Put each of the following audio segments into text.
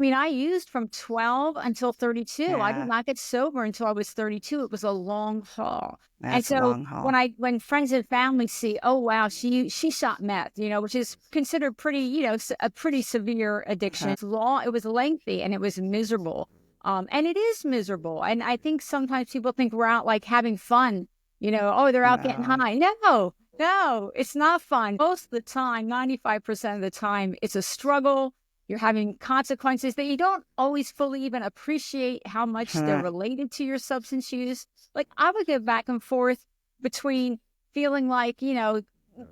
I mean, I used from 12 until 32. I did Yeah, not get sober until I was 32. It was a long haul. And that's a so long haul. when friends and family see, oh wow, she shot meth, which is considered pretty, a pretty severe addiction. Uh-huh. It was lengthy and it was miserable. And it is miserable. And I think sometimes people think we're out like having fun, oh, they're out getting No. high. No, it's not fun. Most of the time, 95% of the time, it's a struggle. You're having consequences that you don't always fully even appreciate how much they're Uh-huh. related to your substance use. Like I would go back and forth between feeling like,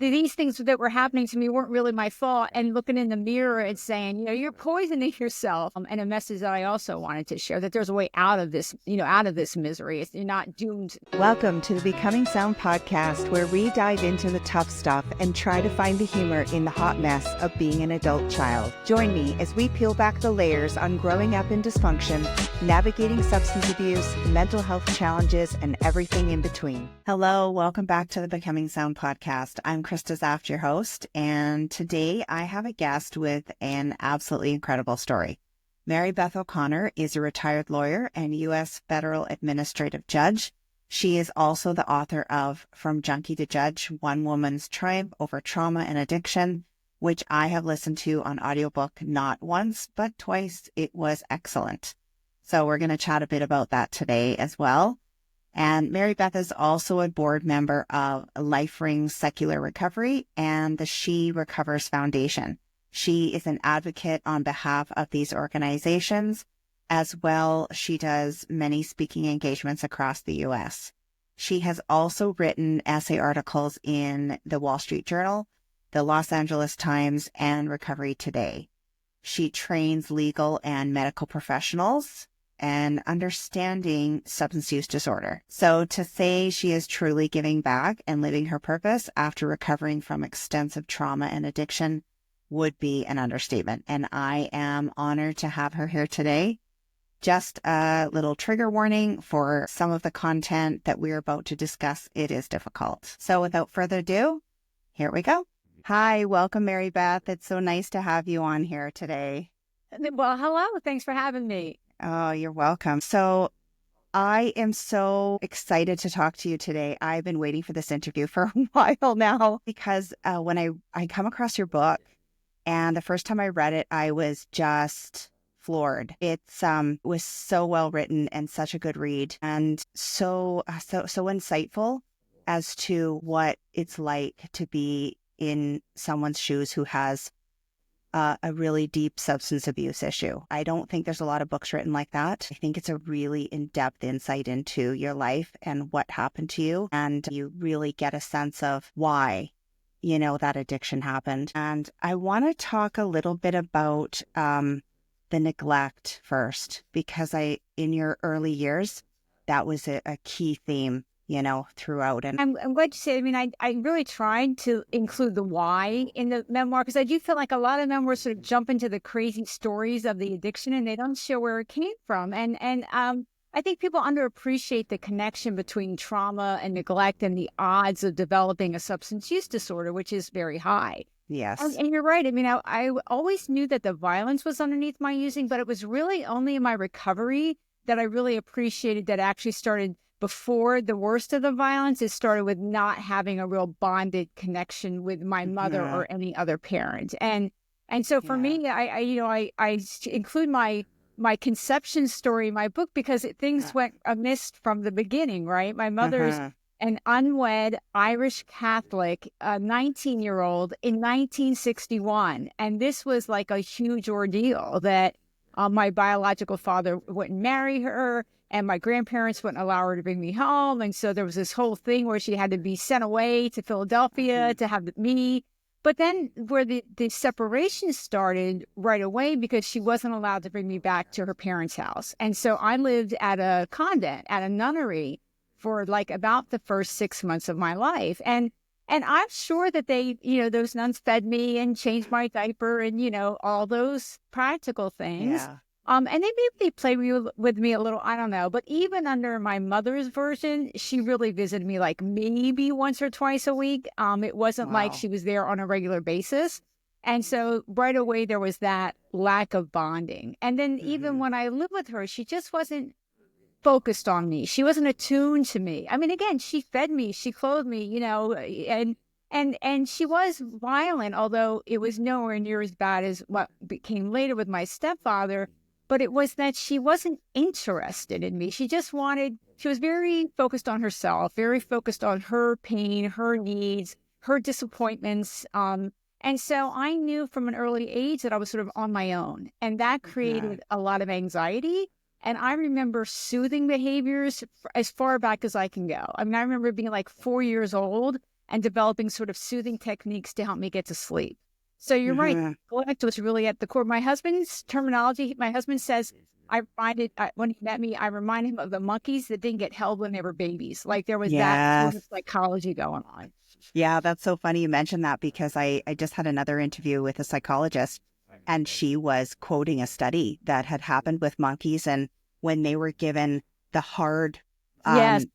these things that were happening to me weren't really my fault and looking in the mirror and saying, you're poisoning yourself. And a message that I also wanted to share that there's a way out of this, out of this misery. You're not doomed. Welcome to the Becoming Sound podcast, where we dive into the tough stuff and try to find the humor in the hot mess of being an adult child. Join me as we peel back the layers on growing up in dysfunction, navigating substance abuse, mental health challenges, and everything in between. Hello, welcome back to the Becoming Sound podcast. I'm Krista, your host, and today I have a guest with an absolutely incredible story. Mary Beth O'Connor is a retired lawyer and U.S. federal administrative judge. She is also the author of From Junkie to Judge, One Woman's Triumph Over Trauma and Addiction, which I have listened to on audiobook not once, but twice. It was excellent. So we're going to chat a bit about that today as well. And Mary Beth is also a board member of Life Ring Secular Recovery and the She Recovers Foundation. She is an advocate on behalf of these organizations. As well, she does many speaking engagements across the U.S. She has also written essay articles in the Wall Street Journal, the Los Angeles Times, and Recovery Today. She trains legal and medical professionals and understanding substance use disorder. So to say she is truly giving back and living her purpose after recovering from extensive trauma and addiction would be an understatement. And I am honored to have her here today. Just a little trigger warning for some of the content that we're about to discuss. It is difficult. So without further ado, here we go. Hi, welcome, Mary Beth. It's so nice to have you on here today. Well, hello. Thanks for having me. Oh, you're welcome. So I am so excited to talk to you today. I've been waiting for this interview for a while now because when I come across your book and the first time I read it, I was just floored. It was so well written and such a good read and so insightful as to what it's like to be in someone's shoes who has a really deep substance abuse issue. I don't think there's a lot of books written like that. I think it's a really in-depth insight into your life and what happened to you. And you really get a sense of why, that addiction happened. And I want to talk a little bit about the neglect first, because in your early years, that was a key theme throughout. And I'm glad you say. I mean, I really tried to include the why in the memoir because I do feel like a lot of memoirs sort of jump into the crazy stories of the addiction and they don't show where it came from. And I think people underappreciate the connection between trauma and neglect and the odds of developing a substance use disorder, which is very high. yes. And you're right. I mean, I always knew that the violence was underneath my using, but it was really only in my recovery that I really appreciated that actually started before the worst of the violence. It started with not having a real bonded connection with my mother or any other parent. And so for me, I include my conception story in my book because things went amiss from the beginning, right? My mother's an unwed Irish Catholic, 19-year-old in 1961. And this was like a huge ordeal that my biological father wouldn't marry her and my grandparents wouldn't allow her to bring me home. And so there was this whole thing where she had to be sent away to Philadelphia to have me. But then where the separation started right away because she wasn't allowed to bring me back to her parents' house. And so I lived at a convent, at a nunnery for like about the first 6 months of my life. And I'm sure that they, those nuns fed me and changed my diaper and, all those practical things. Yeah. And maybe they played with me a little, I don't know. But even under my mother's version, she really visited me like maybe once or twice a week. It wasn't like she was there on a regular basis. And so right away, there was that lack of bonding. And then even when I lived with her, she just wasn't focused on me. She wasn't attuned to me. I mean, again, she fed me, she clothed me, and she was violent, although it was nowhere near as bad as what became later with my stepfather. But it was that she wasn't interested in me. She was very focused on herself, very focused on her pain, her needs, her disappointments. And so I knew from an early age that I was sort of on my own, and that created a lot of anxiety. And I remember soothing behaviors as far back as I can go. I mean, I remember being like 4 years old and developing sort of soothing techniques to help me get to sleep. So you're right. Neglect was really at the core. My husband's terminology, my husband says, when he met me, I reminded him of the monkeys that didn't get held when they were babies. Like there was that sort of psychology going on. Yeah, that's so funny you mentioned that, because I just had another interview with a psychologist, and she was quoting a study that had happened with monkeys, and when they were given the hard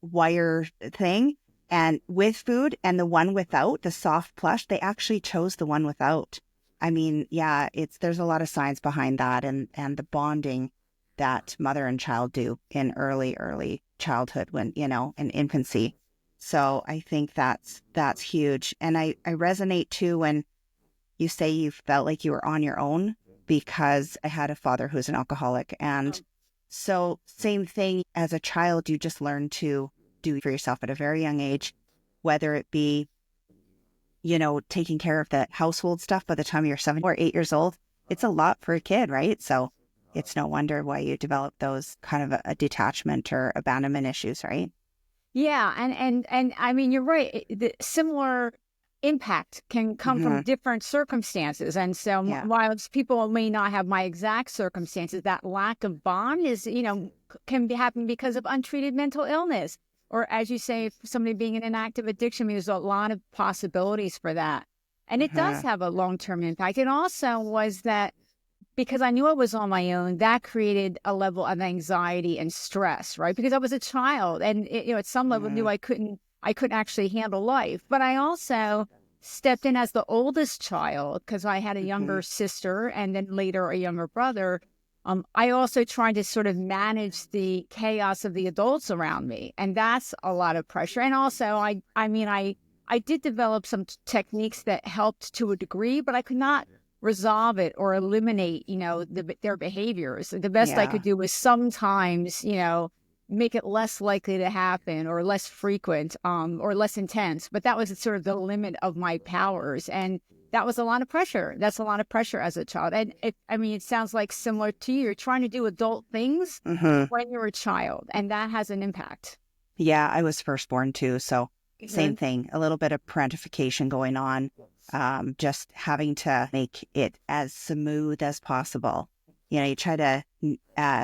wire thing and with food, and the one without, the soft plush, they actually chose the one without. I mean, yeah, there's a lot of science behind that, and the bonding that mother and child do in early childhood, when, in infancy. So I think that's huge. And I resonate too when you say you felt like you were on your own, because I had a father who's an alcoholic. And so same thing, as a child, you just learn to do for yourself at a very young age, whether it be, taking care of the household stuff by the time you're 7 or 8 years old. It's a lot for a kid, right? So it's no wonder why you develop those kind of a detachment or abandonment issues, right? Yeah. And I mean, you're right. The similar impact can come from different circumstances. And so while people may not have my exact circumstances, that lack of bond is, can happen because of untreated mental illness. Or as you say, somebody being in an active addiction, there's a lot of possibilities for that. And it does have a long-term impact. It also was that because I knew I was on my own, that created a level of anxiety and stress, right? Because I was a child, and at some level knew I couldn't actually handle life. But I also stepped in as the oldest child, because I had a younger sister and then later a younger brother. I also tried to sort of manage the chaos of the adults around me, and that's a lot of pressure. And also, I did develop some techniques that helped to a degree, but I could not resolve it or eliminate, their behaviors. The best I could do was sometimes, make it less likely to happen or less frequent, or less intense. But that was sort of the limit of my powers. And that was a lot of pressure. That's a lot of pressure as a child. And it sounds like similar to you. You're trying to do adult things when you're a child, and that has an impact. Yeah, I was firstborn too. So same thing, a little bit of parentification going on. Just having to make it as smooth as possible. You try to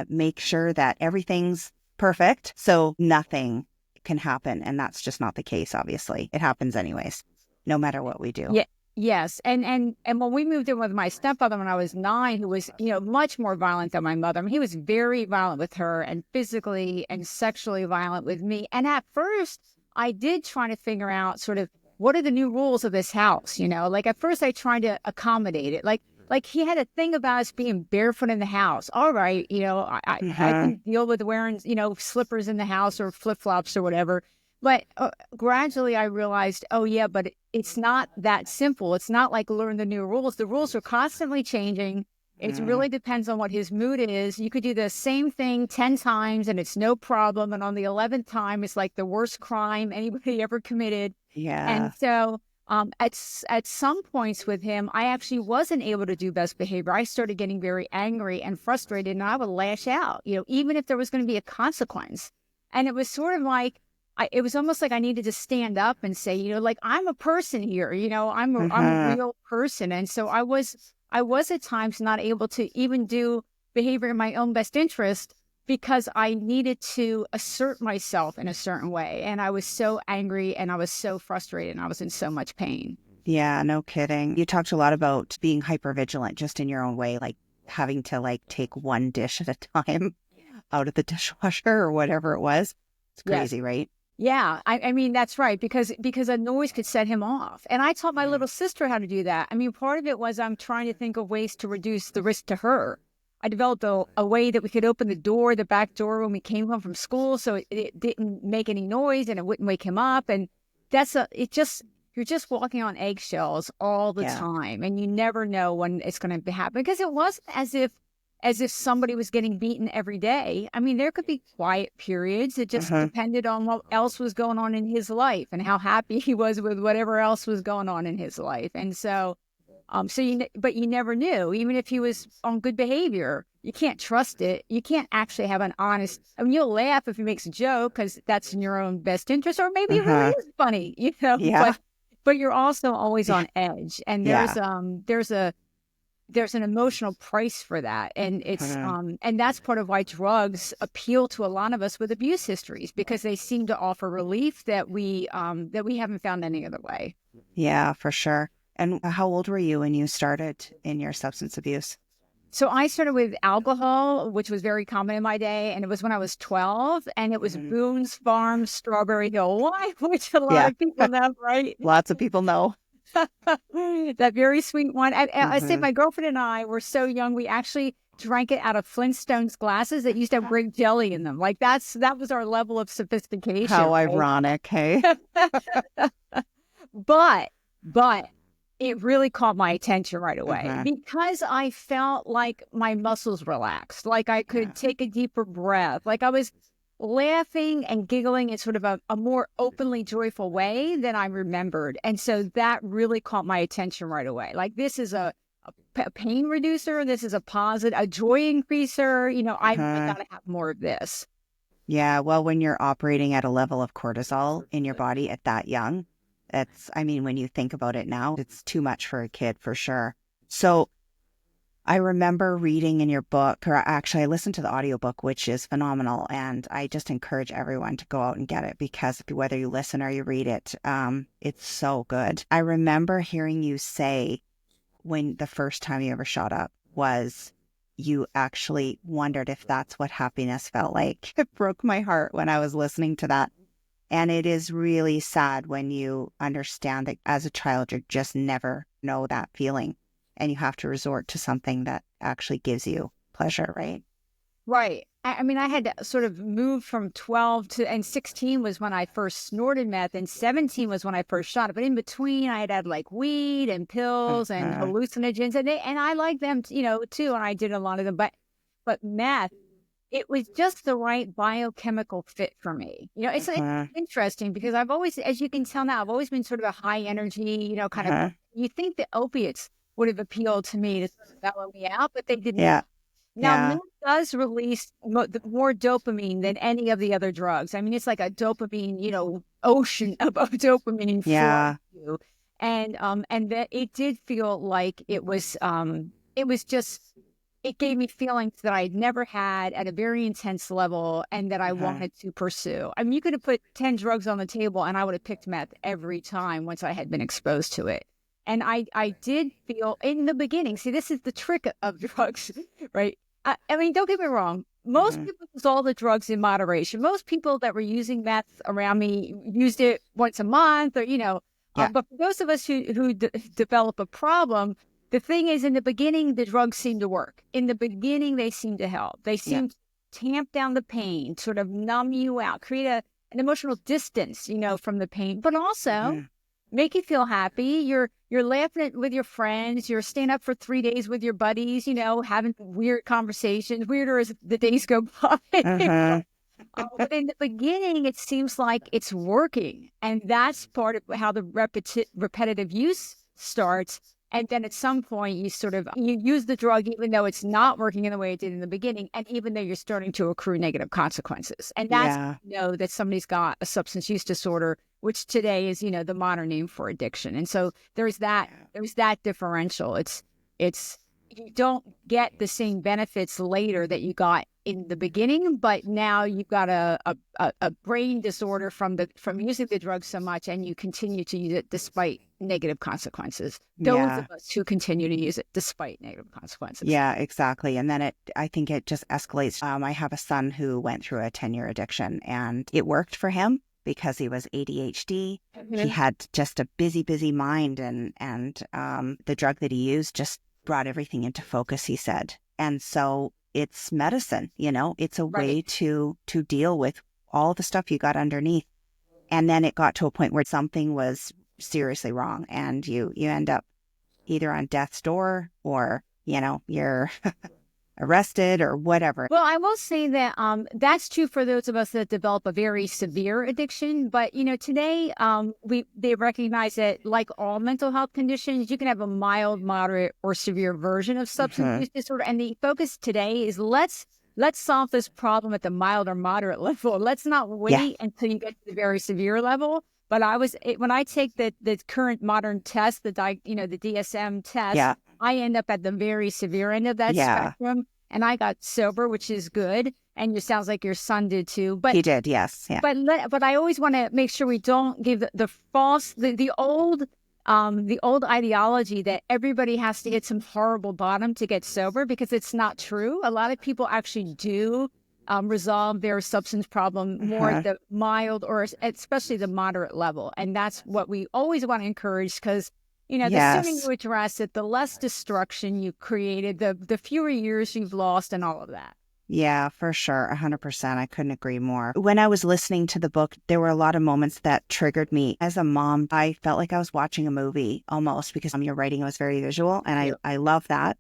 make sure that everything's perfect, so nothing can happen. And that's just not the case, obviously. It happens anyways, no matter what we do. Yeah. Yes. And when we moved in with my stepfather when I was 9, who was, much more violent than my mother. I mean, he was very violent with her and physically and sexually violent with me. And at first, I did try to figure out sort of, what are the new rules of this house? Like at first I tried to accommodate it. Like he had a thing about us being barefoot in the house. All right. I can deal with wearing, slippers in the house or flip-flops or whatever. But gradually I realized, but it's not that simple. It's not like learn the new rules. The rules are constantly changing. It really depends on what his mood is. You could do the same thing 10 times and it's no problem. And on the 11th time, it's like the worst crime anybody ever committed. Yeah. And so at some points with him, I actually wasn't able to do best behavior. I started getting very angry and frustrated, and I would lash out, even if there was going to be a consequence. And it was sort of like, it was almost like I needed to stand up and say, I'm a person here, I'm a real person. And so I was at times not able to even do behavior in my own best interest, because I needed to assert myself in a certain way. And I was so angry and I was so frustrated and I was in so much pain. Yeah, no kidding. You talked a lot about being hypervigilant just in your own way, like having to take one dish at a time out of the dishwasher or whatever it was. It's crazy, right? Yeah, I mean, that's right, because a noise could set him off. And I taught my little sister how to do that. I mean, part of it was I'm trying to think of ways to reduce the risk to her. I developed a way that we could open the back door when we came home from school, so it didn't make any noise and it wouldn't wake him up. And you're just walking on eggshells all the time, and you never know when it's going to happen, because it wasn't as if somebody was getting beaten every day. I mean, there could be quiet periods. It just depended on what else was going on in his life and how happy he was with whatever else was going on in his life. And so, but you never knew, even if he was on good behavior, you can't trust it. You can't actually have an honest, I mean, you'll laugh if he makes a joke because that's in your own best interest, or maybe it really is funny, Yeah. but you're also always on edge. And there's an emotional price for that. And it's, and that's part of why drugs appeal to a lot of us with abuse histories, because they seem to offer relief that we haven't found any other way. Yeah, for sure. And how old were you when you started in your substance abuse? So I started with alcohol, which was very common in my day. And it was when I was 12, and it was Boone's Farm Strawberry Hill wine, which a lot of people know, right? Lots of people know. That very sweet one. I say my girlfriend and I were so young, we actually drank it out of Flintstone's glasses that used to have grape jelly in them. Like that was our level of sophistication. How ironic, hey? But it really caught my attention right away because I felt like my muscles relaxed, like I could take a deeper breath, like I was laughing and giggling in sort of a more openly joyful way than I remembered. And so that really caught my attention right away. Like, this is a pain reducer. This is a joy increaser. I got to have more of this. Yeah. Well, when you're operating at a level of cortisol in your body at that young, when you think about it now, it's too much for a kid for sure. So I remember reading in your book, or actually I listened to the audiobook, which is phenomenal. And I just encourage everyone to go out and get it, because whether you listen or you read it, it's so good. I remember hearing you say when the first time you ever shot up was you actually wondered if that's what happiness felt like. It broke my heart when I was listening to that. And it is really sad when you understand that as a child, you just never know that feeling. And you have to resort to something that actually gives you pleasure, right? Right. I mean, I had to sort of move from 12 and 16 was when I first snorted meth, and 17 was when I first shot it. But in between, I had like weed and pills and hallucinogens, and I like them, too. And I did a lot of them. But meth, it was just the right biochemical fit for me. It's interesting because I've always, as you can tell now, I've always been sort of a high energy, kind of, you think the opiates would have appealed to me to sort of mellow me out, but they didn't. Yeah. Now, meth does release more dopamine than any of the other drugs. I mean, it's like a dopamine, ocean of dopamine for you. And that it did feel like it was just, it gave me feelings that I'd never had at a very intense level and that I wanted to pursue. I mean, you could have put 10 drugs on the table and I would have picked meth every time once I had been exposed to it. And I did feel in the beginning, see, this is the trick of drugs, right? I mean, don't get me wrong. Most people use all the drugs in moderation. Most people that were using meth around me used it once a month or, but for those of us who develop a problem, the thing is, in the beginning, the drugs seem to work. In the beginning, they seem to help. They seem to tamp down the pain, sort of numb you out, create an emotional distance, from the pain, but also make you feel happy. You're laughing with your friends. You're staying up for 3 days with your buddies, having weird conversations, weirder as the days go by. But in the beginning, it seems like it's working. And that's part of how the repetitive use starts. And then at some point, you use the drug, even though it's not working in the way it did in the beginning, and even though you're starting to accrue negative consequences. And that's that somebody's got a substance use disorder, which today is, the modern name for addiction. And so there's that differential. It's you don't get the same benefits later that you got in the beginning, but now you've got a brain disorder from using the drug so much, and you continue to use it despite negative consequences. Those of us who continue to use it despite negative consequences. Yeah, exactly. And then I think it just escalates. I have a son who went through a 10-year addiction, and it worked for him. because he was ADHD. Mm-hmm. He had just a busy mind, and the drug that he used just brought everything into focus, he said. And so it's medicine, it's a way to deal with all the stuff you got underneath. And then it got to a point where something was seriously wrong, and you end up either on death's door, or, you're arrested or whatever. Well, I will say that that's true for those of us that develop a very severe addiction. But, today they recognize that, like all mental health conditions, you can have a mild, moderate, or severe version of substance use disorder. And the focus today is let's solve this problem at the mild or moderate level. Let's not wait until you get to the very severe level. But when I take the current modern test, the DSM test, I end up at the very severe end of that spectrum. And I got sober, which is good. And it sounds like your son did too. But he did, yes. Yeah. But I always want to make sure we don't give the old ideology that everybody has to hit some horrible bottom to get sober, because it's not true. A lot of people actually do resolve their substance problem more at the mild or especially the moderate level. And that's what we always want to encourage, because, the sooner you address it, the less destruction you created, the fewer years you've lost and all of that. Yeah, for sure. 100%. I couldn't agree more. When I was listening to the book, there were a lot of moments that triggered me. As a mom, I felt like I was watching a movie almost, because your writing was very visual, and I love that.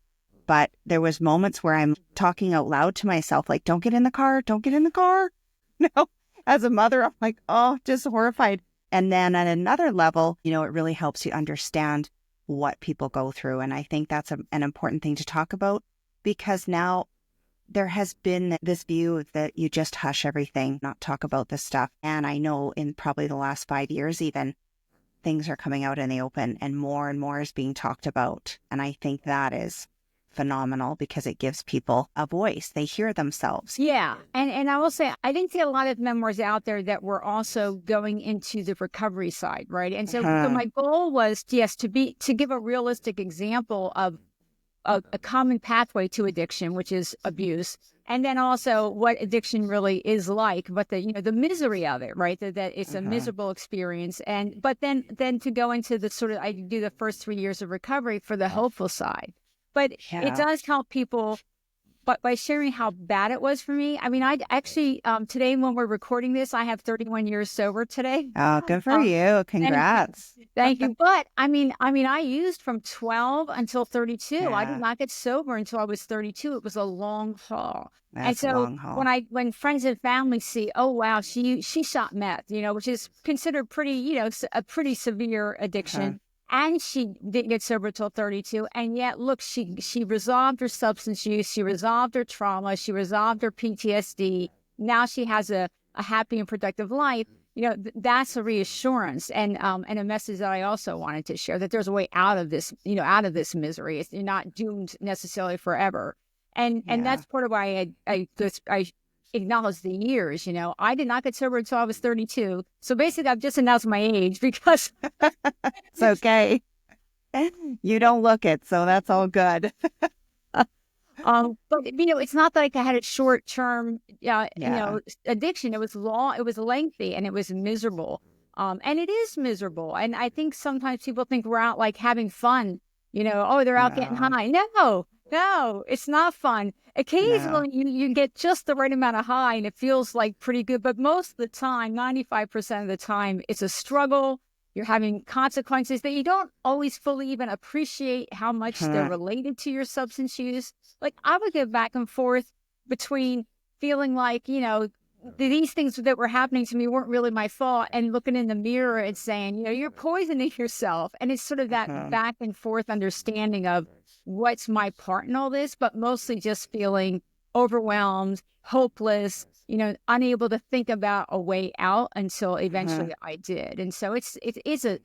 But there was moments where I'm talking out loud to myself, like, don't get in the car. Don't get in the car. No, as a mother, I'm like, just horrified. And then at another level, it really helps you understand what people go through. And I think that's an important thing to talk about, because now there has been this view that you just hush everything, not talk about this stuff. And I know in probably the last 5 years, even, things are coming out in the open and more is being talked about. And I think that is phenomenal, because it gives people a voice. They hear themselves. Yeah. And I will say, I didn't see a lot of memoirs out there that were also going into the recovery side, right? And so my goal was, to give a realistic example of a common pathway to addiction, which is abuse, and then also what addiction really is like, but the misery of it, right? That it's a miserable experience. But then to go into the sort of, I do the first 3 years of recovery for the hopeful side. But it does help people. But by sharing how bad it was for me, I mean, I actually, today when we're recording this, I have 31 years sober today. Oh, good for you. Congrats. Thank you. But I mean, I used from 12 until 32. Yeah. I did not get sober until I was 32. It was a long haul. That's a long haul. When friends and family see, oh, wow, she shot meth, which is considered pretty, a pretty severe addiction. And she didn't get sober till 32. And yet, look, she resolved her substance use. She resolved her trauma. She resolved her PTSD. Now she has a happy and productive life. That's a reassurance and a message that I also wanted to share, that there's a way out of this, out of this misery. You're not doomed necessarily forever. And that's part of why I acknowledge the years. I did not get sober until I was 32. So basically, I've just announced my age, because it's okay. You don't look it, so that's all good. But it's not like I had a short-term, addiction. It was long, it was lengthy, and it was miserable. And it is miserable. And I think sometimes people think we're out like having fun. They're out getting high. No, it's not fun. Occasionally, you get just the right amount of high, and it feels like pretty good. But most of the time, 95% of the time, it's a struggle. You're having consequences that you don't always fully even appreciate how much they're related to your substance use. Like, I would go back and forth between feeling like, these things that were happening to me weren't really my fault, and looking in the mirror and saying, you're poisoning yourself. And it's sort of that back and forth understanding of what's my part in all this, but mostly just feeling overwhelmed, hopeless, unable to think about a way out until eventually I did. And so it is a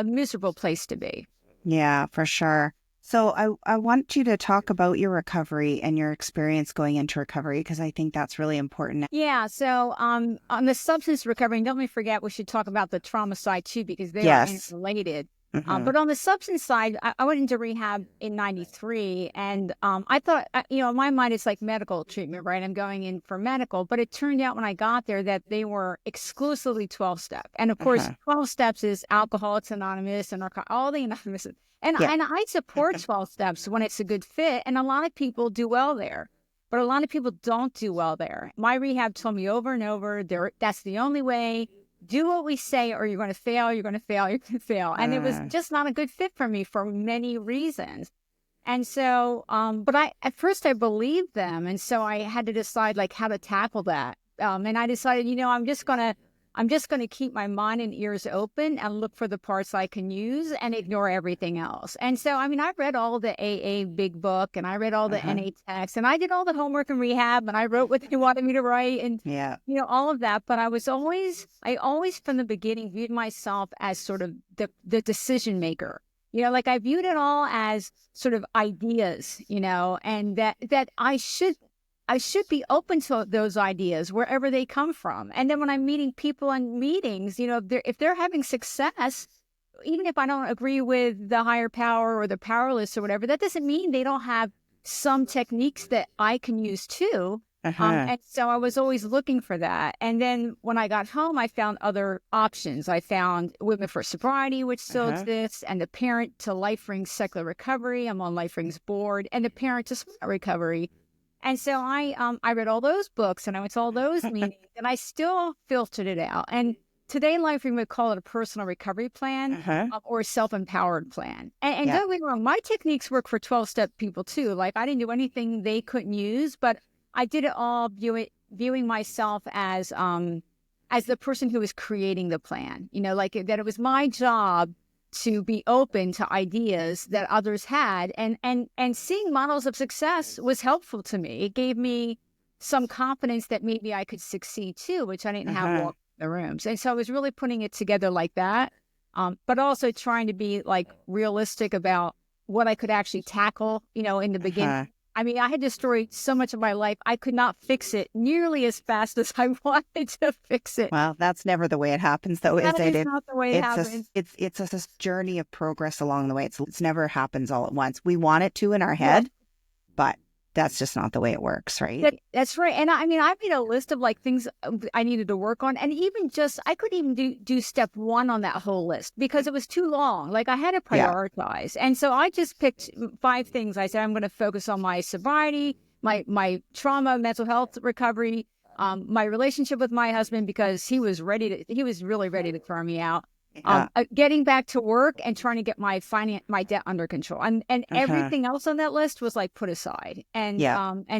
miserable place to be. Yeah, for sure. So I want you to talk about your recovery and your experience going into recovery, because I think that's really important. Yeah. So on the substance recovery, and don't forget, we should talk about the trauma side too, because they are interrelated. But on the substance side, I went into rehab in 93, and I thought, in my mind, it's like medical treatment, right? I'm going in for medical, but it turned out when I got there that they were exclusively 12-step. And of course, 12 steps is Alcoholics Anonymous and all the anonymous. And I support 12 steps when it's a good fit. And a lot of people do well there, but a lot of people don't do well there. My rehab told me over and over, that's the only way. Do what we say or you're going to fail, you're going to fail, you're going to fail. And it was just not a good fit for me for many reasons. And so, but at first I believed them. And so I had to decide like how to tackle that. And I decided, I'm just going to keep my mind and ears open and look for the parts I can use and ignore everything else. And so, I read all the AA big book and I read all the NA text and I did all the homework in rehab and I wrote what they wanted me to write and, all of that. But I always from the beginning viewed myself as sort of the decision maker. I viewed it all as sort of ideas, and that I should be open to those ideas wherever they come from. And then when I'm meeting people in meetings, if they're having success, even if I don't agree with the higher power or the powerless or whatever, that doesn't mean they don't have some techniques that I can use too. And so I was always looking for that. And then when I got home, I found other options. I found Women for Sobriety, which still exists, and the Parent to Life Rings Secular Recovery. I'm on Life Rings board, and the Parent to Smart Recovery. And so I read all those books and I went to all those meetings and I still filtered it out. And today Life Ring would call it a personal recovery plan or a self-empowered plan. And don't get me wrong, my techniques work for 12-step people too. Like I didn't do anything they couldn't use, but I did it all viewing myself as the person who was creating the plan, like that it was my job to be open to ideas that others had, and seeing models of success was helpful to me. It gave me some confidence that maybe I could succeed too, which I didn't have walking in the rooms. And so I was really putting it together like that, but also trying to be like realistic about what I could actually tackle, in the beginning. I had destroyed so much of my life. I could not fix it nearly as fast as I wanted to fix it. Well, that's never the way it happens, though, is it? That is not the way it happens. It's a journey of progress along the way. It's never happens all at once. We want it to in our head, but that's just not the way it works, right? That's right. And I made a list of like things I needed to work on. And even I couldn't even do step 1 on that whole list because it was too long. Like I had to prioritize. And so I just picked 5 things. I said, I'm going to focus on my sobriety, my trauma, mental health recovery, my relationship with my husband, because he was really ready to throw me out. Getting back to work and trying to get my debt under control, and everything else on that list was like put aside. And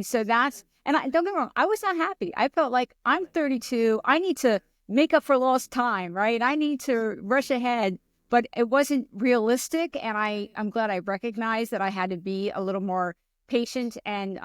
so don't get me wrong, I was not happy. I felt like I'm 32. I need to make up for lost time, right? I need to rush ahead, but it wasn't realistic. And I'm glad I recognized that I had to be a little more patient and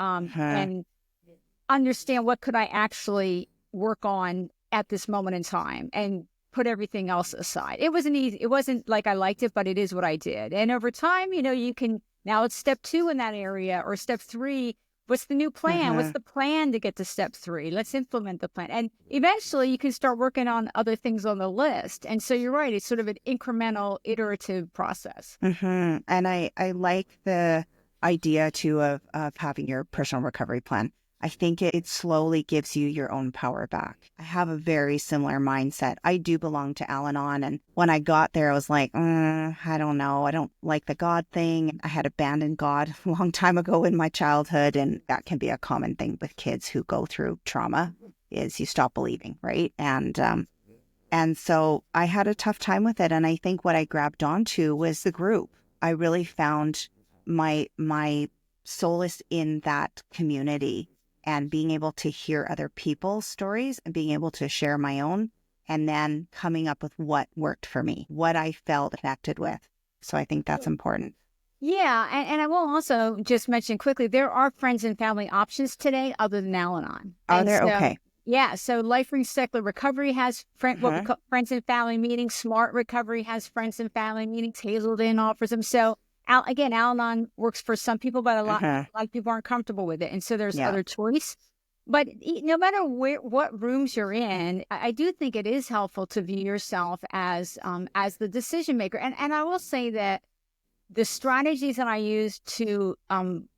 understand what could I actually work on at this moment in time and put everything else aside. It wasn't easy. It wasn't like I liked it, but it is what I did. And over time, you can, now it's step 2 in that area or step 3. What's the new plan? What's the plan to get to step 3? Let's implement the plan. And eventually you can start working on other things on the list. And so you're right. It's sort of an incremental, iterative process. And I like the idea too of having your personal recovery plan. I think it slowly gives you your own power back. I have a very similar mindset. I do belong to Al-Anon. And when I got there, I was like, I don't know. I don't like the God thing. I had abandoned God a long time ago in my childhood. And that can be a common thing with kids who go through trauma is you stop believing, right? And so I had a tough time with it. And I think what I grabbed onto was the group. I really found my solace in that community. And being able to hear other people's stories and being able to share my own and then coming up with what worked for me, what I felt connected with. So I think that's important. Yeah. And I will also just mention quickly, there are friends and family options today other than Al-Anon. Are there? Okay. Yeah. So Life Rings Secular Recovery has what we call friends and family meetings. Smart Recovery has friends and family meetings. Hazelden offers them. So Al-Anon works for some people, but a lot of people aren't comfortable with it. And so there's other choice. But no matter what rooms you're in, I do think it is helpful to view yourself as the decision maker. And I will say that the strategies that I used to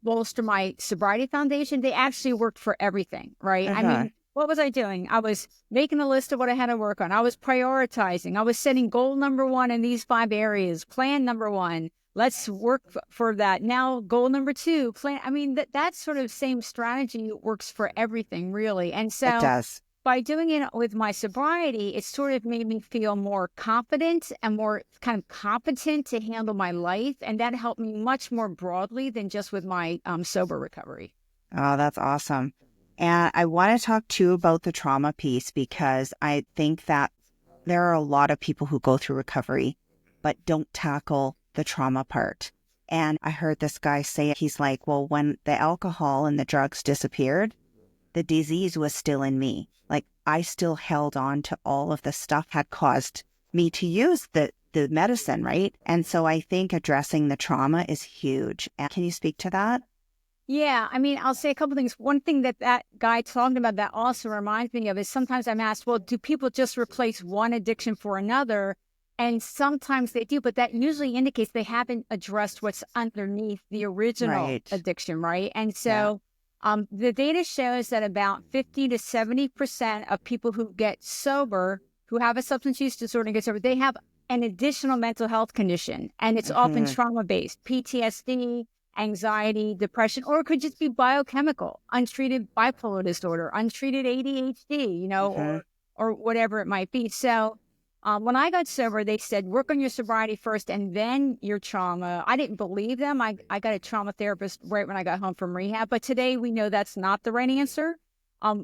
bolster my sobriety foundation, they actually worked for everything, right? I mean, what was I doing? I was making a list of what I had to work on. I was prioritizing. I was setting goal number 1 in these 5 areas, plan number 1. Let's work for that. Now, goal number 2, plan. I mean, that sort of same strategy works for everything, really. And so It does. by doing it with my sobriety, it sort of made me feel more confident and more kind of competent to handle my life. And that helped me much more broadly than just with my sober recovery. Oh, that's awesome. And I want to talk too about the trauma piece, because I think that there are a lot of people who go through recovery, but don't tackle the trauma part. And I heard this guy say, he's like, well, when the alcohol and the drugs disappeared, the disease was still in me. Like, I still held on to all of the stuff had caused me to use the medicine, right? And so I think addressing the trauma is huge. And can you speak to that? Yeah, I mean, I'll say a couple things. One thing that guy talking about that also reminds me of is sometimes I'm asked, well, do people just replace one addiction for another? And sometimes they do, but that usually indicates they haven't addressed what's underneath the original addiction, right? And so the data shows that about 50 to 70% of people who get sober, who have a substance use disorder and get sober, they have an additional mental health condition. And it's often trauma-based, PTSD, anxiety, depression, or it could just be biochemical, untreated bipolar disorder, untreated ADHD, or whatever it might be. So when I got sober, they said, work on your sobriety first and then your trauma. I didn't believe them. I got a trauma therapist right when I got home from rehab. But today we know that's not the right answer.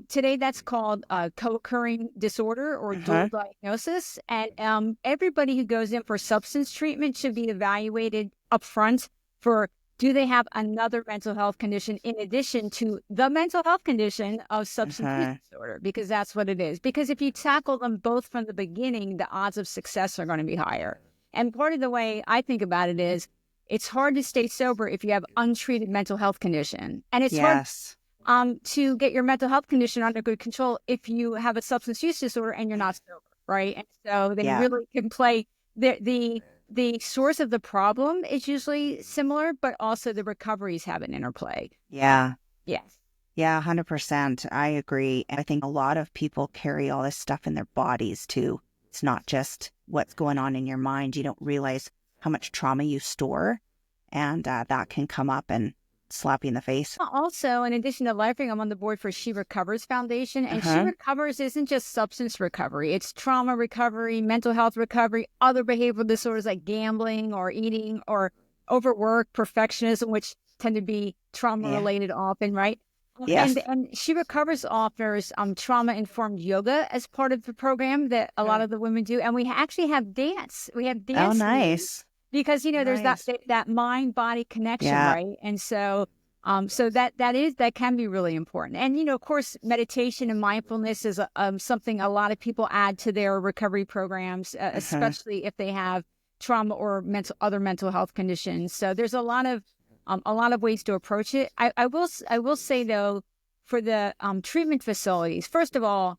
Today that's called co-occurring disorder or dual diagnosis. And everybody who goes in for substance treatment should be evaluated upfront for, do they have another mental health condition in addition to the mental health condition of substance use disorder? Because that's what it is. Because if you tackle them both from the beginning, the odds of success are going to be higher. And part of the way I think about it is, it's hard to stay sober if you have untreated mental health condition. And it's hard to get your mental health condition under good control if you have a substance use disorder and you're not sober, right? And so they really can play the source of the problem is usually similar, but also the recoveries have an interplay. Yeah. Yes. Yeah, 100%. I agree. And I think a lot of people carry all this stuff in their bodies too. It's not just what's going on in your mind. You don't realize how much trauma you store, and that can come up and slap you in the face. Also, in addition to Lifering, I'm on the board for She Recovers Foundation. And She Recovers isn't just substance recovery. It's trauma recovery, mental health recovery, other behavioral disorders like gambling or eating or overwork, perfectionism, which tend to be trauma-related often, right? Yes. And She Recovers offers trauma-informed yoga as part of the program that a lot of the women do. And we actually have dance. We have dance. Oh, nice. Because, there's that mind-body connection, right? And so that can be really important. And, of course, meditation and mindfulness is something a lot of people add to their recovery programs, especially if they have trauma or other mental health conditions. So there's a lot of ways to approach it. I will say, though, for the treatment facilities, first of all,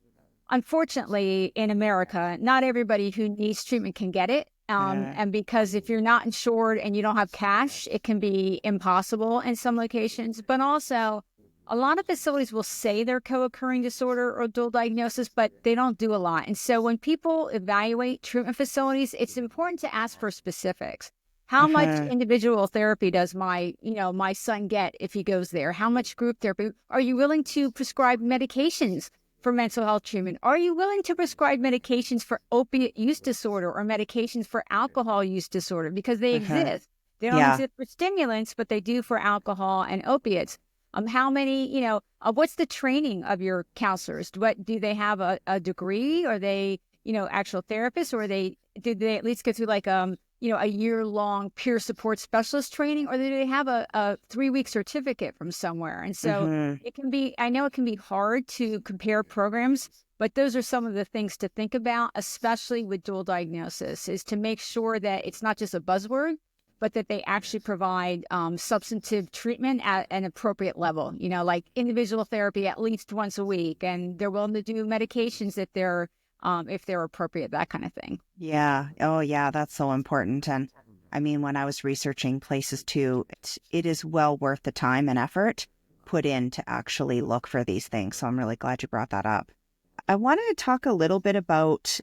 unfortunately, in America, not everybody who needs treatment can get it. And because if you're not insured and you don't have cash, it can be impossible in some locations. But also, a lot of facilities will say they're co-occurring disorder or dual diagnosis, but they don't do a lot. And so when people evaluate treatment facilities, it's important to ask for specifics. How much individual therapy does my son get if he goes there? How much group therapy? Are you willing to prescribe medications for mental health treatment? Are you willing to prescribe medications for opiate use disorder or medications for alcohol use disorder? Because they exist. They don't exist for stimulants, but they do for alcohol and opiates. How many, what's the training of your counselors? Do they have a degree? Are they, actual therapists, or did they at least go through like, a year-long peer support specialist training, or do they have a 3-week certificate from somewhere? And so I know it can be hard to compare programs, but those are some of the things to think about, especially with dual diagnosis, is to make sure that it's not just a buzzword, but that they actually provide substantive treatment at an appropriate level, like individual therapy at least once a week. And they're willing to do medications if they're appropriate, that kind of thing. Yeah. Oh, yeah. That's so important. And I mean, when I was researching places too, it is well worth the time and effort put in to actually look for these things. So I'm really glad you brought that up. I wanted to talk a little bit about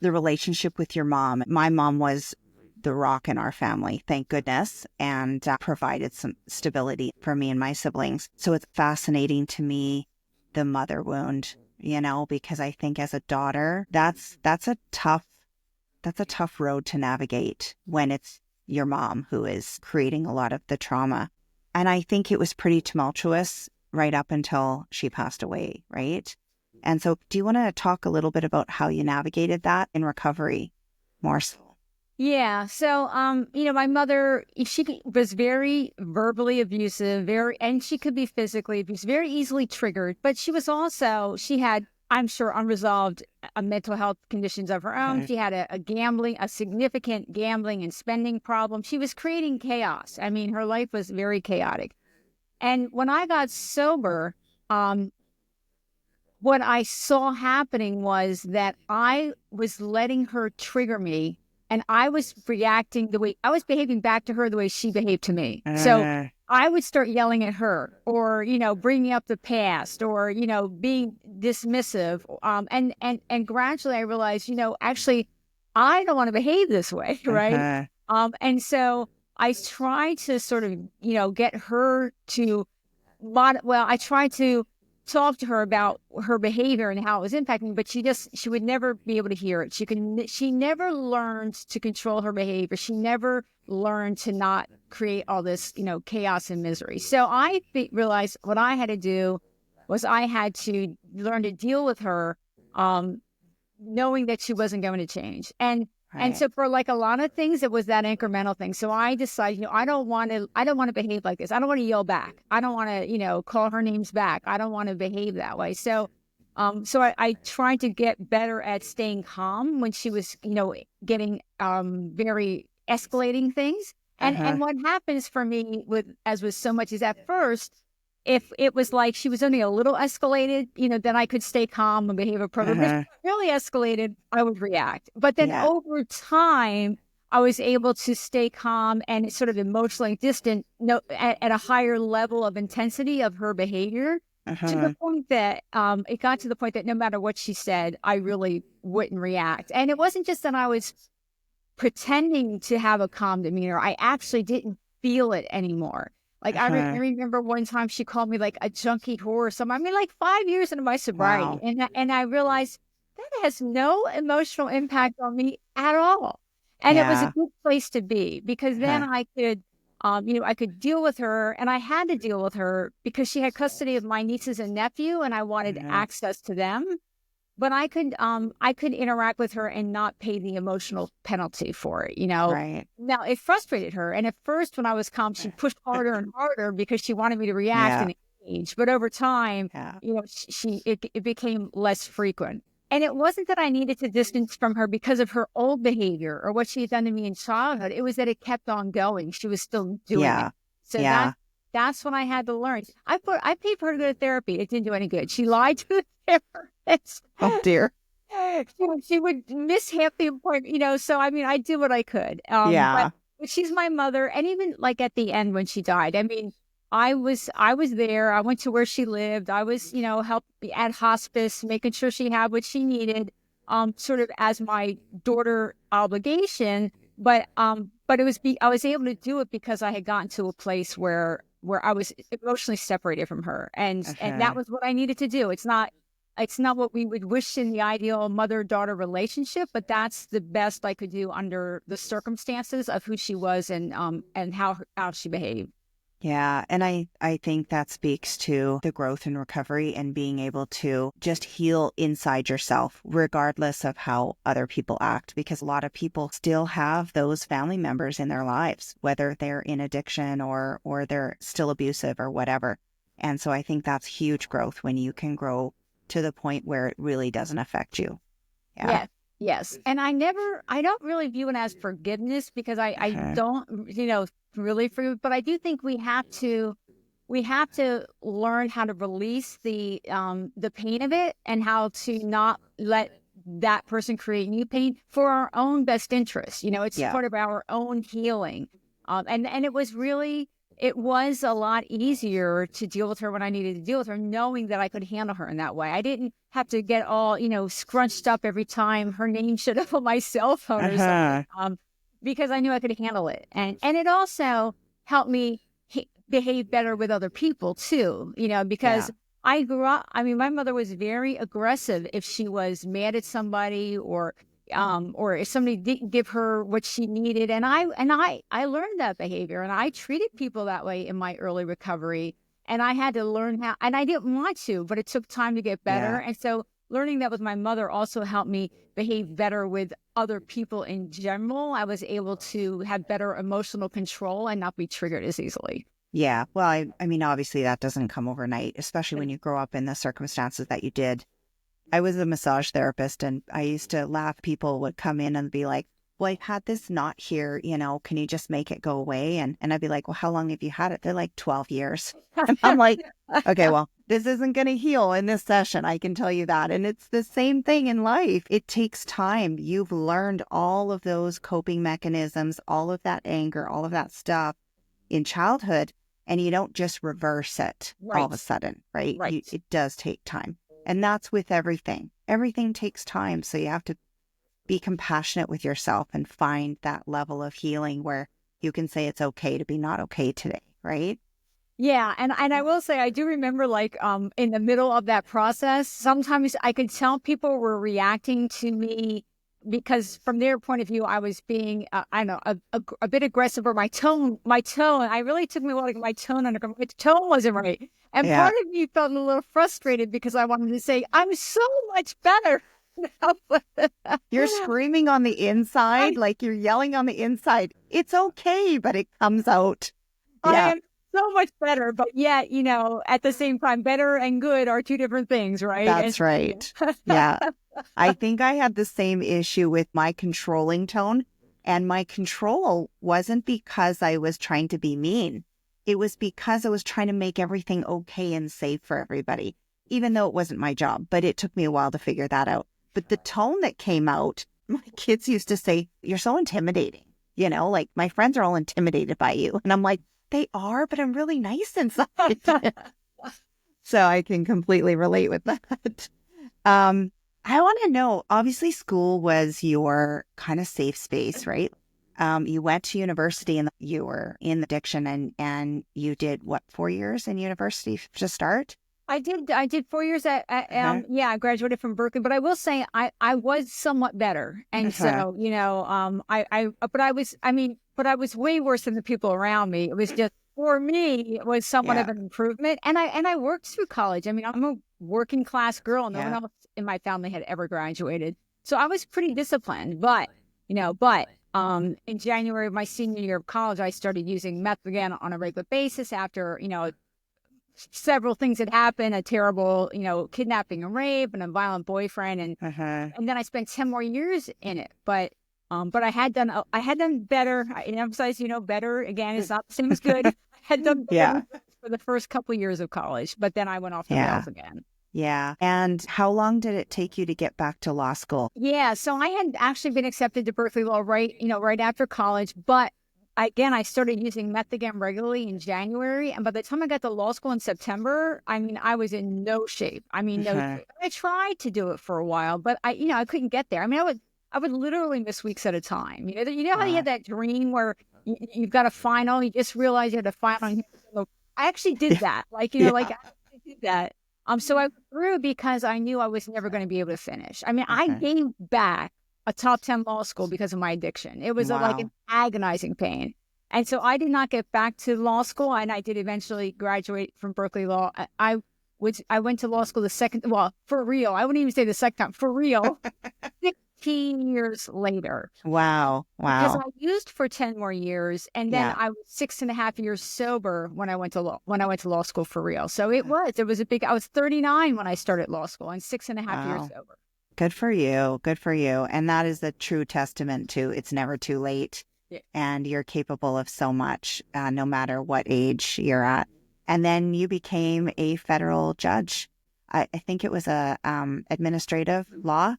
the relationship with your mom. My mom was the rock in our family, thank goodness, and provided some stability for me and my siblings. So it's fascinating to me, the mother wound, because I think as a daughter, that's a tough road to navigate when it's your mom who is creating a lot of the trauma. And I think it was pretty tumultuous right up until she passed away, right? And so do you want to talk a little bit about how you navigated that in recovery more so? Yeah. So, my mother, she was very verbally abusive, and she could be physically abusive, very easily triggered, but she had, I'm sure, unresolved mental health conditions of her own. Okay. She had a significant gambling and spending problem. She was creating chaos. I mean, her life was very chaotic. And when I got sober, what I saw happening was that I was letting her trigger me, and I was behaving back to her the way she behaved to me. So I would start yelling at her, or, bringing up the past, or, being dismissive. And gradually I realized, actually, I don't want to behave this way. Right. And so I tried to sort of, get her to, I tried to talk to her about her behavior and how it was impacting me, but she would never be able to hear it. She never learned to control her behavior. She never learned to not create all this, chaos and misery. So I realized what I had to do was I had to learn to deal with her, knowing that she wasn't going to change. And so for like a lot of things, it was that incremental thing. So I decided, I don't want to behave like this. I don't want to yell back. I don't want to, call her names back. I don't want to behave that way. So, I tried to get better at staying calm when she was, getting, very escalating things. And what happens for me as with so much is, at first, if it was like she was only a little escalated, then I could stay calm and behave appropriately. If she really escalated, I would react. But then over time, I was able to stay calm and sort of emotionally distant, at a higher level of intensity of her behavior, to the point that it got to the point that no matter what she said, I really wouldn't react. And it wasn't just that I was pretending to have a calm demeanor. I actually didn't feel it anymore. Like I remember one time she called me like a junkie whore or something. I mean, like 5 years into my sobriety. Wow. And I realized that has no emotional impact on me at all. And it was a good place to be, because then I could, I could deal with her, and I had to deal with her because she had custody of my nieces and nephew, and I wanted access to them. But I could interact with her and not pay the emotional penalty for it, Right. Now, it frustrated her. And at first, when I was calm, she pushed harder and harder because she wanted me to react and engage. But over time, it became less frequent. And it wasn't that I needed to distance from her because of her old behavior or what she had done to me in childhood. It was that it kept on going. She was still doing it. So that's when I had to learn. I paid for her to go to therapy. It didn't do any good. She lied to the therapist. Oh, dear. She would miss half the appointment, so I mean, I did what I could. But she's my mother. And even like at the end when she died, I mean, I was there. I went to where she lived. I was, help at hospice, making sure she had what she needed, sort of as my daughter obligation. But it was I was able to do it because I had gotten to a place where I was emotionally separated from her, and that was what I needed to do. It's not what we would wish in the ideal mother-daughter relationship, but that's the best I could do under the circumstances of who she was and how she behaved. Yeah. And I think that speaks to the growth in recovery and being able to just heal inside yourself, regardless of how other people act, because a lot of people still have those family members in their lives, whether they're in addiction or they're still abusive or whatever. And so I think that's huge growth when you can grow to the point where it really doesn't affect you. Yeah. Yes. And I don't really view it as forgiveness because I don't, really forgive, but I do think we have to learn how to release the pain of it and how to not let that person create new pain for our own best interest. It's part of our own healing. And it was a lot easier to deal with her when I needed to deal with her, knowing that I could handle her in that way. I didn't have to get all, scrunched up every time her name showed up on my cell phone or something, because I knew I could handle it. And it also helped me behave better with other people too, because I grew up, my mother was very aggressive if she was mad at somebody or if somebody didn't give her what she needed. And I learned that behavior, and I treated people that way in my early recovery. And I had to learn how, and I didn't want to, but it took time to get better. And so learning that with my mother also helped me behave better with other people in general. I was able to have better emotional control and not be triggered as easily. Yeah. Well, I mean, obviously that doesn't come overnight, especially when you grow up in the circumstances that you did. I was a massage therapist, and I used to laugh. People would come in and be like, well, I've had this knot here, can you just make it go away? And I'd be like, well, how long have you had it? They're like 12 years. And I'm like, okay, well, this isn't going to heal in this session. I can tell you that. And it's the same thing in life. It takes time. You've learned all of those coping mechanisms, all of that anger, all of that stuff in childhood, and you don't just reverse it all of a sudden, right? It does take time. And that's with everything. Everything takes time. So you have to be compassionate with yourself and find that level of healing where you can say it's okay to be not okay today, right? Yeah. And I will say, I do remember in the middle of that process, sometimes I could tell people were reacting to me because from their point of view, I was being, a bit aggressive, or my tone, I really took me a while to get my tone under control. My tone wasn't right. And part of me felt a little frustrated because I wanted to say, I'm so much better. You're screaming on the inside, like you're yelling on the inside. It's okay, but it comes out. I am so much better, but yet, at the same time, better and good are two different things, right? That's right. Yeah. I think I had the same issue with my controlling tone, and my control wasn't because I was trying to be mean. It was because I was trying to make everything okay and safe for everybody, even though it wasn't my job. But it took me a while to figure that out. But the tone that came out, my kids used to say, you're so intimidating. Like my friends are all intimidated by you. And I'm like, they are, but I'm really nice inside. So I can completely relate with that. I want to know, obviously school was your kind of safe space, right? You went to university and you were in addiction, and you did 4 years in university to start? I did 4 years I graduated from Berkeley, but I will say I was somewhat better. And so, but I was way worse than the people around me. It was just, for me, it was somewhat of an improvement. And I worked through college. I'm a working class girl. No one else in my family had ever graduated. So I was pretty disciplined, but in January of my senior year of college, I started using meth again on a regular basis after, several things had happened, a terrible, kidnapping and rape and a violent boyfriend. And then I spent 10 more years in it. But I had done better. I emphasize, better. Again, it's not the same as good. I had done better for the first couple of years of college, but then I went off the rails again. Yeah. And how long did it take you to get back to law school? Yeah. So I had actually been accepted to Berkeley Law right after college, but again, I started using meth again regularly in January. And by the time I got to law school in September, I was in no shape. No shape. I tried to do it for a while, but I couldn't get there. I would literally miss weeks at a time. How you had that dream where you've got a final, you just realize you had a final. I actually did that. I actually did that. So I went through because I knew I was never going to be able to finish. I gave back a top 10 law school because of my addiction. It was like an agonizing pain. And so I did not get back to law school, and I did eventually graduate from Berkeley Law. I went to law school for real. I wouldn't even say the second time, for real, 16 years later. Wow. Because I used for 10 more years, and then I was 6.5 years sober when I went to law school for real. So it was a big, I was 39 when I started law school and 6.5 years sober. Good for you. Good for you. And that is a true testament to it's never too late. Yeah. And you're capable of so much, no matter what age you're at. And then you became a federal judge. I think it was a administrative law.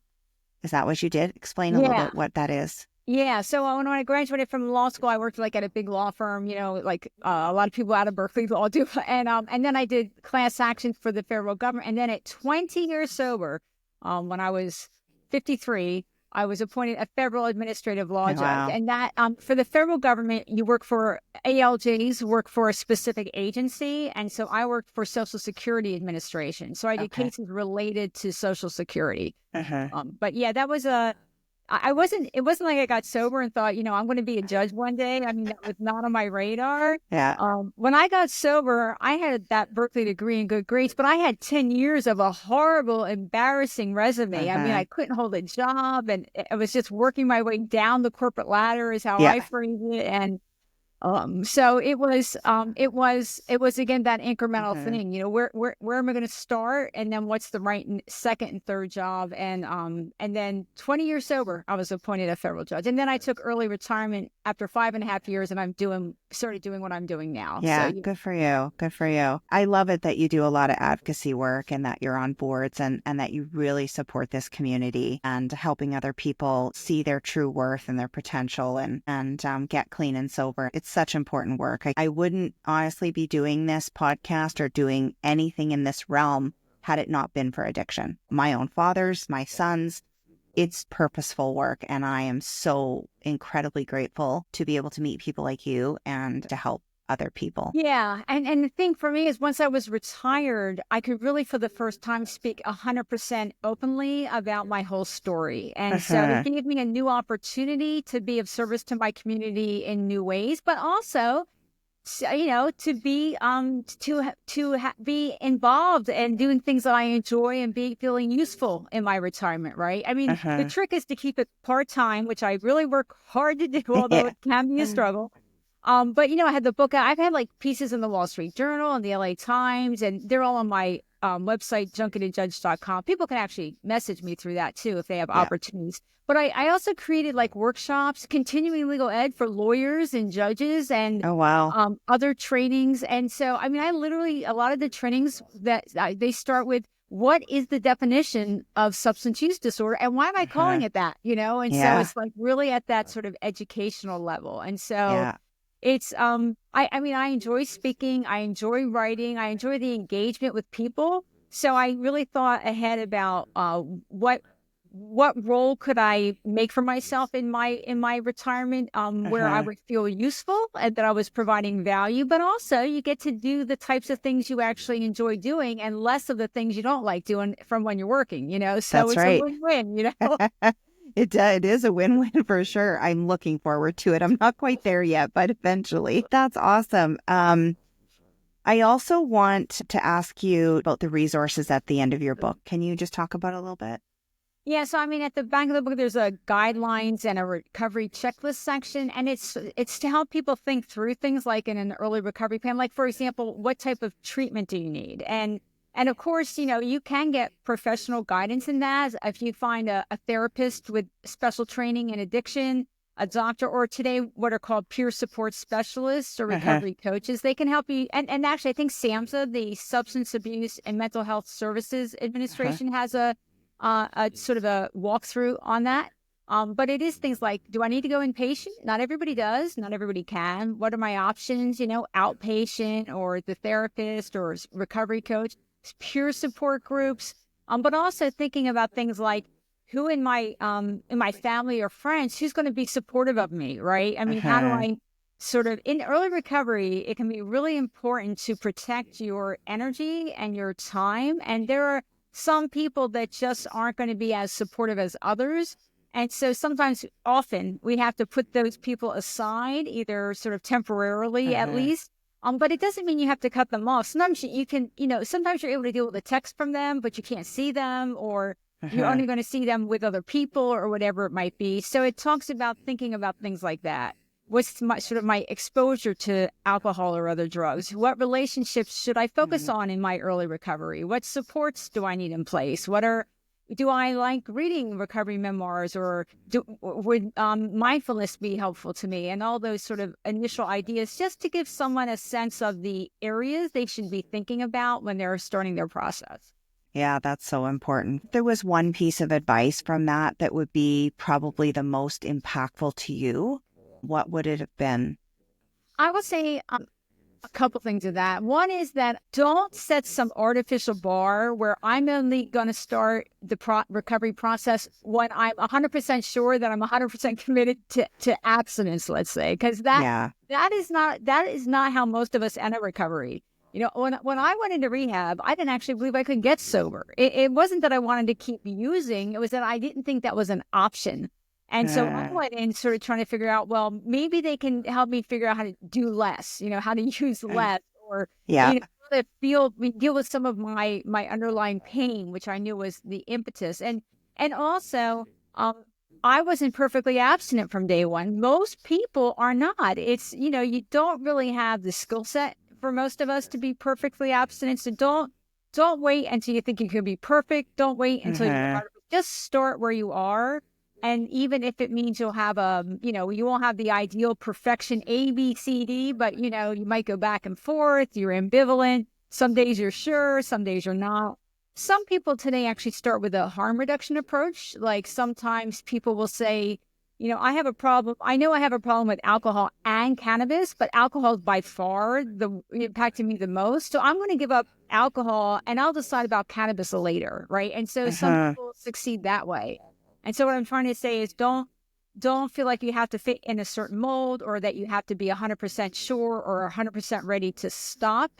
Is that what you did? Explain a little Yeah. bit what that is. Yeah. So when I graduated from law school, I worked like at a big law firm, like a lot of people out of Berkeley law do. And then I did class action for the federal government. And then at 20 years sober, when I was 53, I was appointed a federal administrative law judge. Wow. And that for the federal government, you work for ALJs, work for a specific agency. And so I worked for Social Security Administration. So I did cases related to Social Security. But yeah, that was it wasn't like I got sober and thought, I'm going to be a judge one day. I mean, that was not on my radar. Yeah. When I got sober, I had that Berkeley degree in good grades, but I had 10 years of a horrible, embarrassing resume. I mean, I couldn't hold a job, and I was just working my way down the corporate ladder is how I phrase it. And so it was again that incremental thing, where am I going to start, and then what's the right second and third job, and then 20 years sober, I was appointed a federal judge, and then I took early retirement after 5.5 years, and started doing what I'm doing now. Yeah, So, good for you. Good for you. I love it that you do a lot of advocacy work and that you're on boards and that you really support this community and helping other people see their true worth and their potential and get clean and sober. It's such important work. I wouldn't honestly be doing this podcast or doing anything in this realm had it not been for addiction. My own father's, my son's. It's purposeful work, and I am so incredibly grateful to be able to meet people like you and to help other people. Yeah. And the thing for me is once I was retired, I could really for the first time speak 100% openly about my whole story. And so it gave me a new opportunity to be of service to my community in new ways, but also to be be involved and doing things that I enjoy and feeling useful in my retirement, right? I mean, the trick is to keep it part-time, which I really work hard to do, although it can be a struggle. But I had the book, I've had like pieces in the Wall Street Journal and the LA Times, and they're all on my website, junkietoJudge.com. People can actually message me through that too if they have opportunities. But I also created like workshops, continuing legal ed for lawyers and judges and other trainings. And so, I mean, I literally, a lot of the trainings that they start with, what is the definition of substance use disorder and why am I calling it that, And so it's like really at that sort of educational level. And so it's, I mean, I enjoy speaking, I enjoy writing, I enjoy the engagement with people. So I really thought ahead about what role could I make for myself in my retirement, where I would feel useful and that I was providing value, but also you get to do the types of things you actually enjoy doing and less of the things you don't like doing from when you're working, So That's it's right. a win-win, It is a win-win for sure. I'm looking forward to it. I'm not quite there yet, but eventually. That's awesome. I also want to ask you about the resources at the end of your book. Can you just talk about it a little bit? Yeah, so I mean, at the back of the book, there's a guidelines and a recovery checklist section, and it's to help people think through things like in an early recovery plan. Like, for example, what type of treatment do you need? And of course, you can get professional guidance in that. If you find a therapist with special training in addiction, a doctor, or today what are called peer support specialists or recovery coaches, they can help you. And actually, I think SAMHSA, the Substance Abuse and Mental Health Services Administration, has a sort of a walkthrough on that. But it is things like, do I need to go inpatient? Not everybody does. Not everybody can. What are my options? Outpatient or the therapist or recovery coach, peer support groups. But also thinking about things like who in my family or friends, who's going to be supportive of me, right? I mean, how do I sort of, in early recovery, it can be really important to protect your energy and your time. And there are some people that just aren't going to be as supportive as others. And so often we have to put those people aside, either sort of temporarily at least. But it doesn't mean you have to cut them off. Sometimes you can, sometimes you're able to deal with a text from them, but you can't see them, or you're only going to see them with other people or whatever it might be. So it talks about thinking about things like that. What's my exposure to alcohol or other drugs? What relationships should I focus on in my early recovery? What supports do I need in place? What are do I like reading recovery memoirs, or would mindfulness be helpful to me? And all those sort of initial ideas, just to give someone a sense of the areas they should be thinking about when they're starting their process. Yeah, that's so important. If there was one piece of advice from that that would be probably the most impactful to you, what would it have been? I would say a couple things of that. One is that don't set some artificial bar where I'm only going to start the recovery process when I'm 100% sure that I'm 100% committed to abstinence, let's say, because that is not how most of us enter recovery. When I went into rehab, I didn't actually believe I could get sober. It wasn't that I wanted to keep using. It was that I didn't think that was an option. And so I went in sort of trying to figure out, well, maybe they can help me figure out how to do less, how to use less, or, how to deal with some of my underlying pain, which I knew was the impetus. And also, I wasn't perfectly abstinent from day one. Most people are not. It's, you don't really have the skill set for most of us to be perfectly abstinent. So don't wait until you think you can be perfect. Don't wait until you're just start where you are. And even if it means you'll have you won't have the ideal perfection A, B, C, D, but, you might go back and forth. You're ambivalent. Some days you're sure, some days you're not. Some people today actually start with a harm reduction approach. Like sometimes people will say, I have a problem. I know I have a problem with alcohol and cannabis, but alcohol is by far impacting me the most. So I'm going to give up alcohol and I'll decide about cannabis later, right? And so some people succeed that way. And so what I'm trying to say is don't feel like you have to fit in a certain mold, or that you have to be 100% sure or 100% ready to stop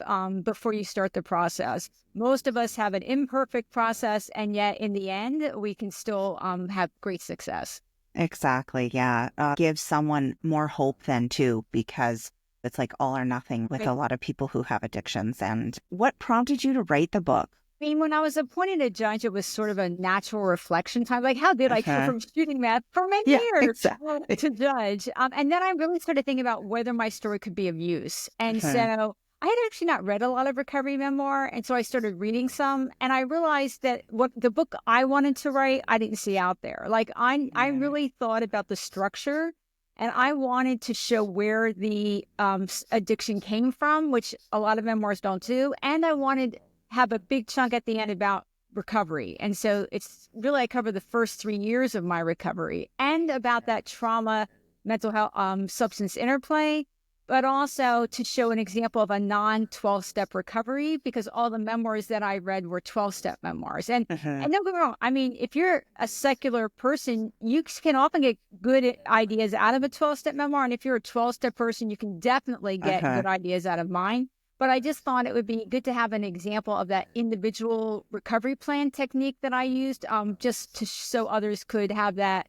before you start the process. Most of us have an imperfect process, and yet in the end, we can still have great success. Exactly. Yeah. Give someone more hope then too, because it's like all or nothing with a lot of people who have addictions. And what prompted you to write the book? I mean, when I was appointed a judge, it was sort of a natural reflection time. Like, how did I go from shooting meth for many years to judge? And then I really started thinking about whether my story could be of use. And so I had actually not read a lot of recovery memoir. And so I started reading some. And I realized that what the book I wanted to write, I didn't see out there. Like, I really thought about the structure. And I wanted to show where the addiction came from, which a lot of memoirs don't do. And I wanted have a big chunk at the end about recovery. And so it's really, I cover the first 3 years of my recovery and about that trauma, mental health, substance interplay, but also to show an example of a non-12-step recovery, because all the memoirs that I read were 12-step memoirs. And don't get me wrong, I mean, if you're a secular person, you can often get good ideas out of a 12-step memoir. And if you're a 12-step person, you can definitely get good ideas out of mine. But I just thought it would be good to have an example of that individual recovery plan technique that I used, just to so others could have that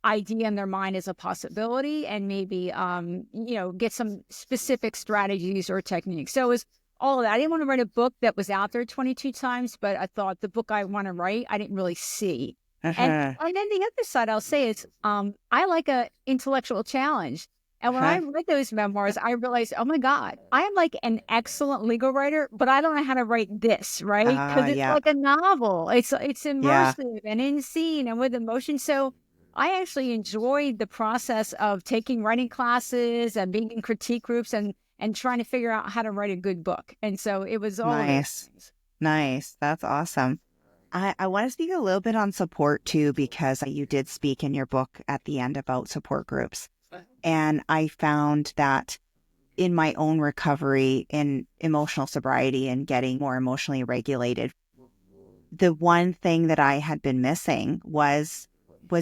idea in their mind as a possibility, and maybe, get some specific strategies or techniques. So it was all of that. I didn't want to write a book that was out there 22 times, but I thought the book I want to write, I didn't really see. And then the other side I'll say is, I like a intellectual challenge. And when I read those memoirs, I realized, oh my God, I am like an excellent legal writer, but I don't know how to write this, right? Because it's like a novel. It's immersive and in scene and with emotion. So I actually enjoyed the process of taking writing classes and being in critique groups and trying to figure out how to write a good book. And so it was all nice. Nice. That's awesome. I want to speak a little bit on support too, because you did speak in your book at the end about support groups. And I found that in my own recovery in emotional sobriety and getting more emotionally regulated, the one thing that I had been missing was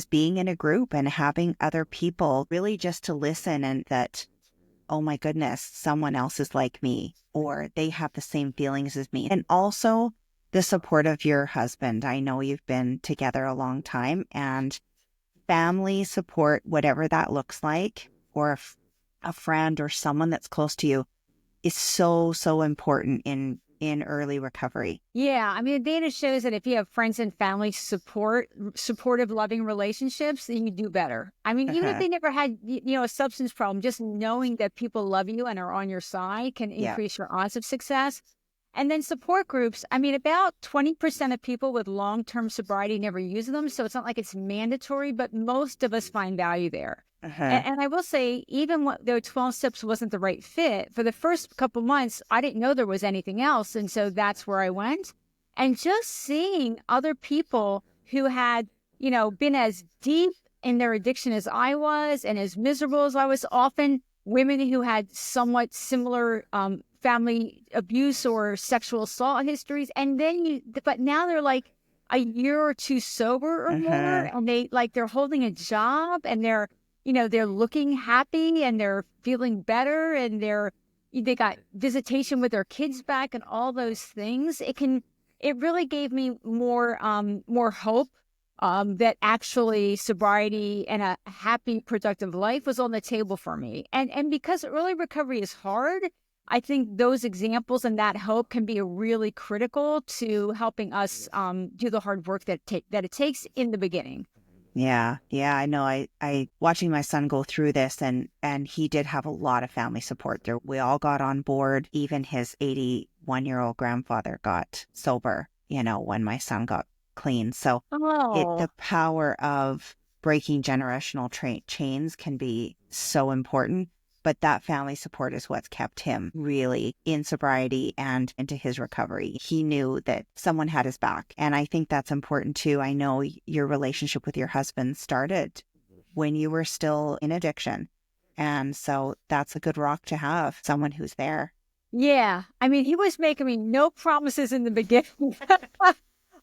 being in a group and having other people really just to listen, and that, oh my goodness, someone else is like me, or they have the same feelings as me. And also the support of your husband. I know you've been together a long time, and family support, whatever that looks like, or a friend or someone that's close to you, is so, so important in early recovery. Yeah. I mean, the data shows that if you have friends and family supportive, loving relationships, then you do better. I mean, even if they never had, a substance problem, just knowing that people love you and are on your side can increase your odds of success. And then support groups, I mean, about 20% of people with long-term sobriety never use them. So it's not like it's mandatory, but most of us find value there. And I will say, even though 12 steps wasn't the right fit, for the first couple months, I didn't know there was anything else. And so that's where I went. And just seeing other people who had, been as deep in their addiction as I was and as miserable as I was, often women who had somewhat similar family abuse or sexual assault histories. And then but now they're like a year or two sober or more, and they're holding a job, and they're looking happy, and they're feeling better, and they got visitation with their kids back and all those things. It really gave me more hope that actually sobriety and a happy, productive life was on the table for me. And because early recovery is hard, I think those examples and that hope can be really critical to helping us do the hard work that it takes in the beginning. Yeah, I know. I watching my son go through this, and he did have a lot of family support there. We all got on board. Even his 81-year-old grandfather got sober, when my son got clean. So the power of breaking generational chains can be so important. But that family support is what's kept him really in sobriety and into his recovery. He knew that someone had his back. And I think that's important too. I know your relationship with your husband started when you were still in addiction. And so that's a good rock to have, someone who's there. Yeah. I mean, he was making me no promises in the beginning.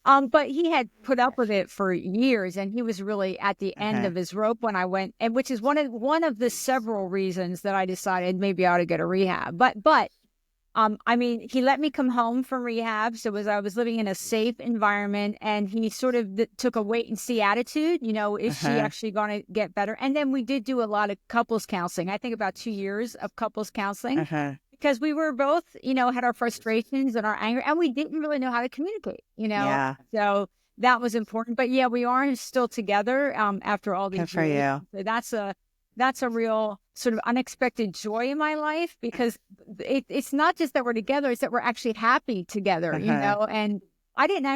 But he had put up with it for years, and he was really at the end of his rope when I went, and which is one of the several reasons that I decided maybe I ought to go to rehab. But I mean, he let me come home from rehab, so I was living in a safe environment, and he sort of took a wait and see attitude. Is she actually going to get better? And then we did do a lot of couples counseling. I think about 2 years of couples counseling. Because we were both, had our frustrations and our anger, and we didn't really know how to communicate, Yeah. So that was important. But yeah, we are still together after all these years. Good for you. So that's a real sort of unexpected joy in my life, because it's not just that we're together; it's that we're actually happy together, And I didn't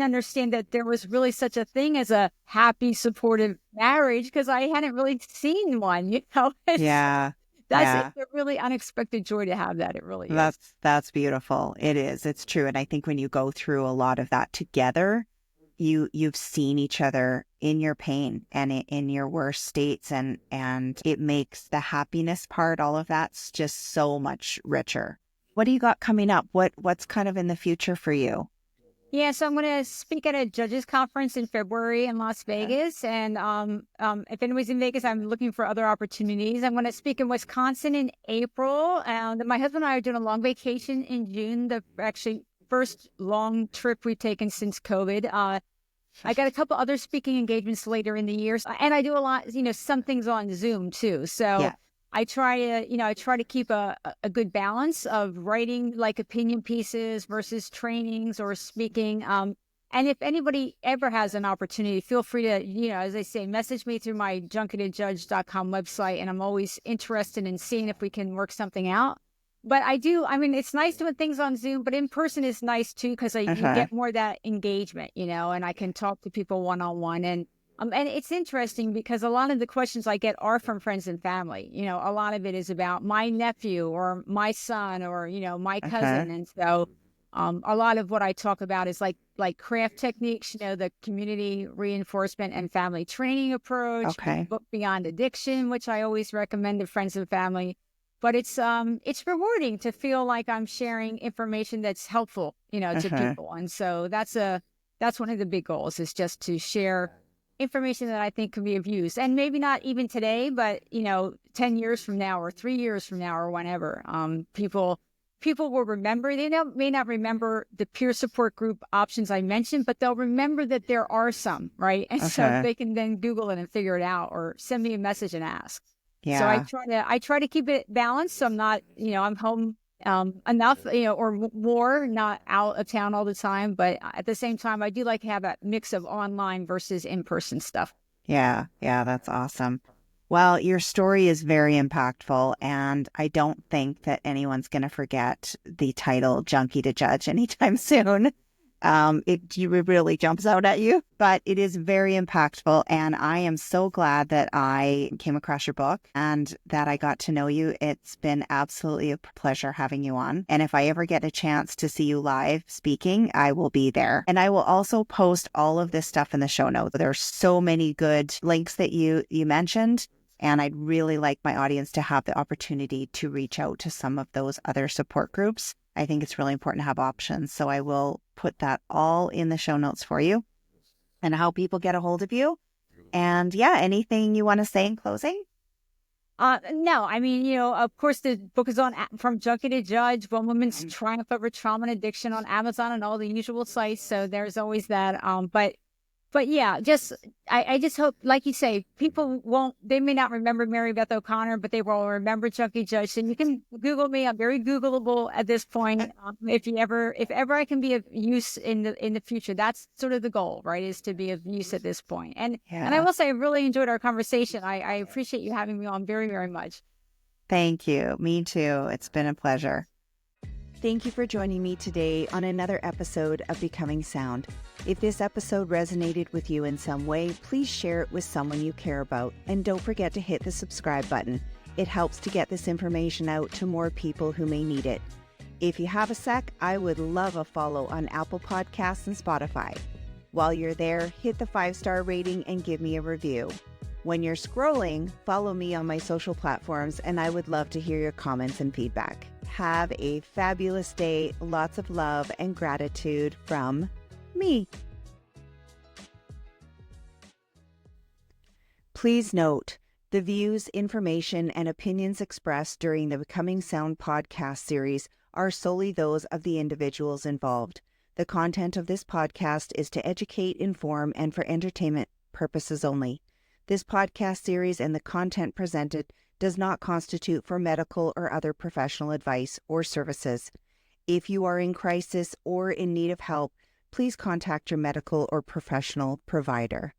understand that there was really such a thing as a happy, supportive marriage, because I hadn't really seen one, Yeah. It's a really unexpected joy to have that. It really is. That's beautiful. It is. It's true. And I think when you go through a lot of that together, you've seen each other in your pain and in your worst states, and it makes the happiness part, all of that's just so much richer. What do you got coming up? What's kind of in the future for you? Yeah, so I'm going to speak at a judges conference in February in Las Vegas. And if anybody's in Vegas, I'm looking for other opportunities. I'm going to speak in Wisconsin in April. And my husband and I are doing a long vacation in June, the actually first long trip we've taken since COVID. I got a couple other speaking engagements later in the year. And I do a lot, some things on Zoom too. So I try to keep a good balance of writing like opinion pieces versus trainings or speaking. And if anybody ever has an opportunity, feel free to, as I say, message me through my junkietojudge.com website. And I'm always interested in seeing if we can work something out. But it's nice doing things on Zoom, but in person is nice too, because you get more of that engagement, and I can talk to people one-on-one. And it's interesting because a lot of the questions I get are from friends and family. A lot of it is about my nephew or my son or, my cousin. And so a lot of what I talk about is like craft techniques, the community reinforcement and family training approach, book Beyond Addiction, which I always recommend to friends and family. But it's rewarding to feel like I'm sharing information that's helpful, to people. And so that's one of the big goals, is just to share information that I think can be of use. And maybe not even today, but 10 years from now or 3 years from now or whenever, people will remember. They may not remember the peer support group options I mentioned, but they'll remember that there are some, right? And so they can then Google it and figure it out, or send me a message and ask. Yeah. So I try to keep it balanced. So I'm not, I'm home enough, or more, not out of town all the time. But at the same time, I do like to have that mix of online versus in-person stuff. Yeah, that's awesome. Well, your story is very impactful, and I don't think that anyone's going to forget the title Junkie to Judge anytime soon. It really jumps out at you, but it is very impactful. And I am so glad that I came across your book and that I got to know you. It's been absolutely a pleasure having you on. And if I ever get a chance to see you live speaking, I will be there. And I will also post all of this stuff in the show notes. There's so many good links that you mentioned. And I'd really like my audience to have the opportunity to reach out to some of those other support groups. I think it's really important to have options. So I will put that all in the show notes for you and how people get a hold of you. And yeah, anything you want to say in closing? No, I mean, of course, the book is on From Junkie to Judge, One Woman's Triumph Over Trauma and Addiction on Amazon and all the usual sites. So there's always that. But yeah, I just hope, like you say, they may not remember Mary Beth O'Connor, but they will remember Junkie Judge. And you can Google me. I'm very Googleable at this point. If ever I can be of use in the future, that's sort of the goal, right? Is to be of use at this point. And I will say I really enjoyed our conversation. I appreciate you having me on very, very much. Thank you. Me too. It's been a pleasure. Thank you for joining me today on another episode of Becoming Sound. If this episode resonated with you in some way, please share it with someone you care about. And don't forget to hit the subscribe button. It helps to get this information out to more people who may need it. If you have a sec, I would love a follow on Apple Podcasts and Spotify. While you're there, hit the 5-star rating and give me a review. When you're scrolling, follow me on my social platforms, and I would love to hear your comments and feedback. Have a fabulous day. Lots of love and gratitude from me. Please note, the views, information, and opinions expressed during the Becoming Sound podcast series are solely those of the individuals involved. The content of this podcast is to educate, inform, and for entertainment purposes only. This podcast series and the content presented does not constitute for medical or other professional advice or services. If you are in crisis or in need of help, please contact your medical or professional provider.